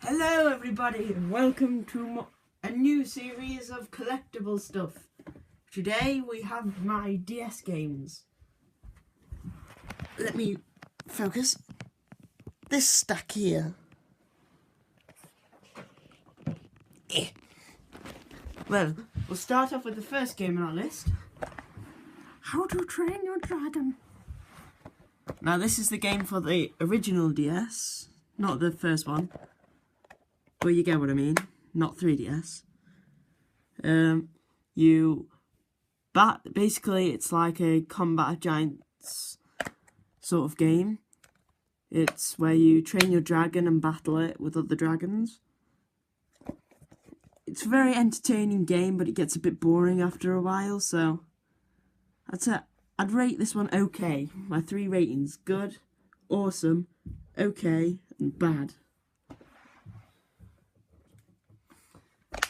Hello everybody and welcome to a new series of collectible stuff. Today we have my DS games. Let me focus. This stack here. Well, we'll start off with the first game on our list. How to Train Your Dragon. Now this is the game for the original DS, not the first one. But you get what I mean, not 3DS. Basically it's like a Combat of Giants sort of game. It's where you train your dragon and battle it with other dragons. It's a very entertaining game, but it gets a bit boring after a while, so I'd rate this one okay. My 3 ratings: good, awesome, okay, and bad.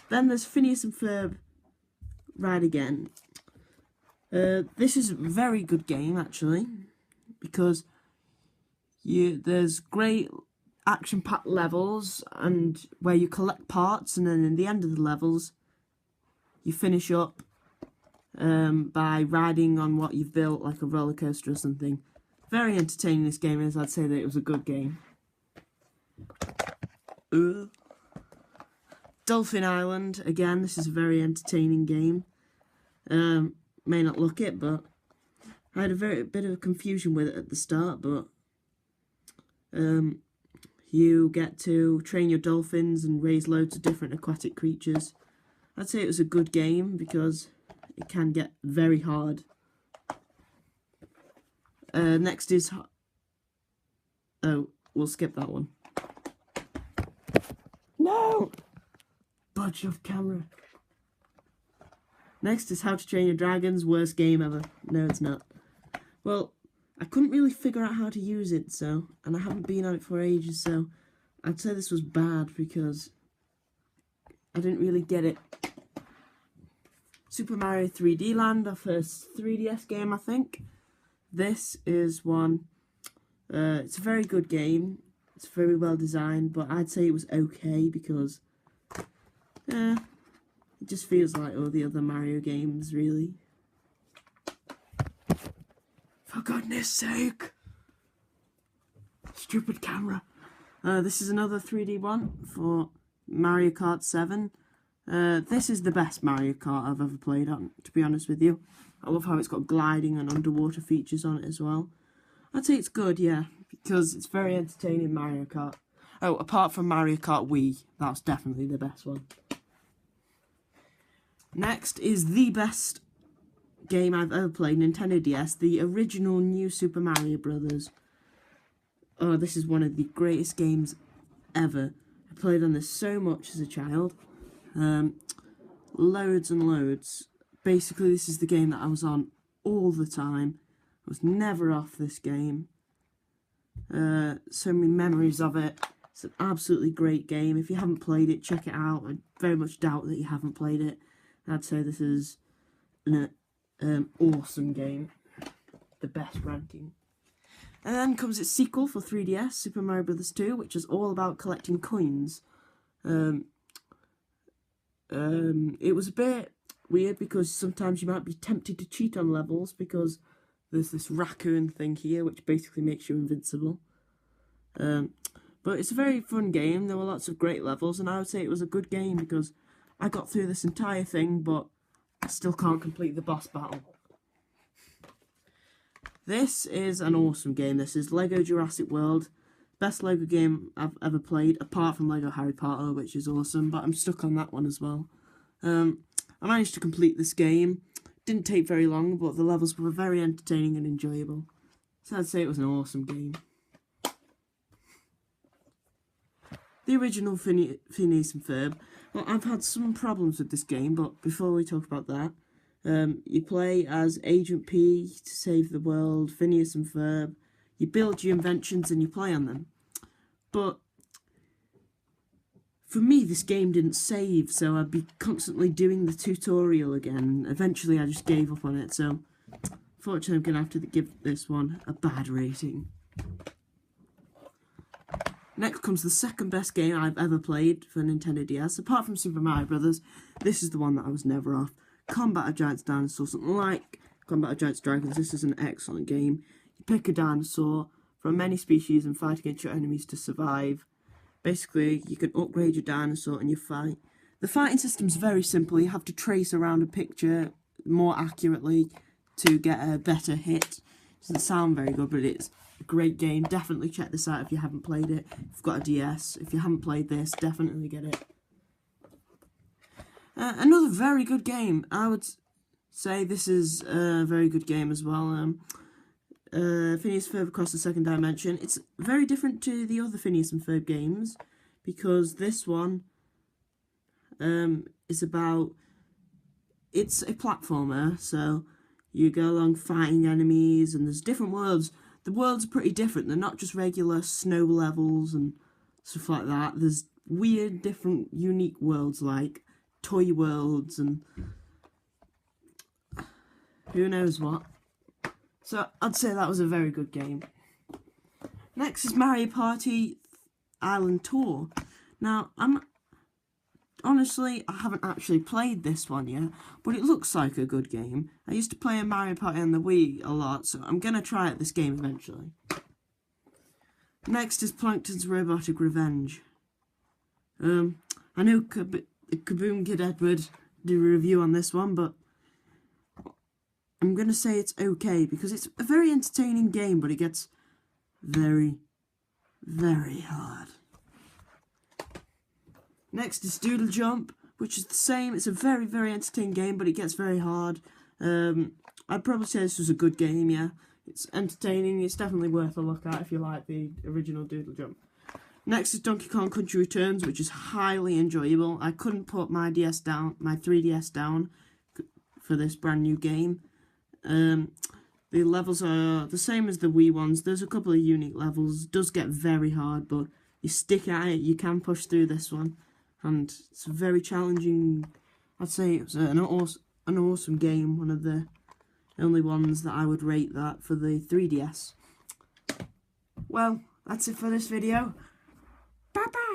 Then there's Phineas and Ferb Ride Again. This is a very good game actually, because there's great action-packed levels and where you collect parts, and then in the end of the levels you finish up by riding on what you've built, like a roller coaster or something. Very entertaining this game is. I'd say that it was a good game. Dolphin Island, again, this is a very entertaining game. May not look it, but I had a bit of confusion with it at the start, but you get to train your dolphins and raise loads of different aquatic creatures. I'd say it was a good game because it can get very hard. Next is... Oh, we'll skip that one. No! Budge of camera. Next is How to Train Your Dragons, worst game ever. No, it's not. Well, I couldn't really figure out how to use it, and I haven't been on it for ages, so I'd say this was bad because I didn't really get it. Super Mario 3D Land, our first 3DS game, I think. This is one. It's a very good game. It's very well designed, but I'd say it was okay because it just feels like all the other Mario games, really. For goodness sake! Stupid camera. This is another 3D one for Mario Kart 7. This is the best Mario Kart I've ever played on, to be honest with you. I love how it's got gliding and underwater features on it as well. I'd say it's good, yeah, because it's very entertaining, Mario Kart. Oh, apart from Mario Kart Wii, that's definitely the best one. Next is the best game I've ever played, Nintendo DS, the original New Super Mario Brothers. Oh, this is one of the greatest games ever. I played on this so much as a child. Loads and loads. Basically, this is the game that I was on all the time. I was never off this game. So many memories of it. It's an absolutely great game. If you haven't played it, check it out. I very much doubt that you haven't played it. I'd say this is an awesome game. The best ranking. And then comes its sequel for 3DS, Super Mario Bros. 2, which is all about collecting coins. It was a bit weird because sometimes you might be tempted to cheat on levels because there's this raccoon thing here which basically makes you invincible. But it's a very fun game. There were lots of great levels, and I would say it was a good game because I got through this entire thing, but I still can't complete the boss battle. This is an awesome game. This is Lego Jurassic World. Best Lego game I've ever played, apart from Lego Harry Potter, which is awesome, but I'm stuck on that one as well. I managed to complete this game. Didn't take very long, but the levels were very entertaining and enjoyable. So I'd say it was an awesome game. The original Phineas and Ferb. Well, I've had some problems with this game, but before we talk about that, you play as Agent P to save the world, Phineas and Ferb. You build your inventions and you play on them. But for me, this game didn't save, so I'd be constantly doing the tutorial again. Eventually, I just gave up on it, so unfortunately, I'm going to have to give this one a bad rating. Next comes the second best game I've ever played for Nintendo DS. Apart from Super Mario Brothers, this is the one that I was never off. Combat of Giants Dinosaurs, something like Combat of Giants Dragons. This is an excellent game. You pick a dinosaur from many species and fight against your enemies to survive. Basically, you can upgrade your dinosaur and you fight. The fighting system's very simple. You have to trace around a picture more accurately to get a better hit. It doesn't sound very good, but it's a great game. Definitely check this out if you haven't played it. If you've got a DS, if you haven't played this, definitely get it. Another very good game. I would say this is a very good game as well. Phineas and Ferb Across the Second Dimension. It's very different to the other Phineas and Ferb games because this one is about, it's a platformer, so you go along fighting enemies and there's different worlds. The worlds are pretty different. They're not just regular snow levels and stuff like that. There's weird, different, unique worlds like toy worlds and who knows what. So I'd say that was a very good game. Next is Mario Party Island Tour. Now, honestly, I haven't actually played this one yet, but it looks like a good game. I used to play a Mario Party on the Wii a lot, so I'm going to try out this game eventually. Next is Plankton's Robotic Revenge. I know Kaboom Kid Edward did a review on this one, but I'm going to say it's okay, because it's a very entertaining game, but it gets very, very hard. Next is Doodle Jump, which is the same. It's a very, very entertaining game, but it gets very hard. I'd probably say this was a good game, yeah. It's entertaining. It's definitely worth a look at if you like the original Doodle Jump. Next is Donkey Kong Country Returns, which is highly enjoyable. I couldn't put my 3DS down for this brand new game. The levels are the same as the Wii ones. There's a couple of unique levels. It does get very hard, but you stick at it, you can push through this one. And it's very challenging. I'd say it was an awesome game. One of the only ones that I would rate that for the 3DS. Well, that's it for this video. Bye-bye.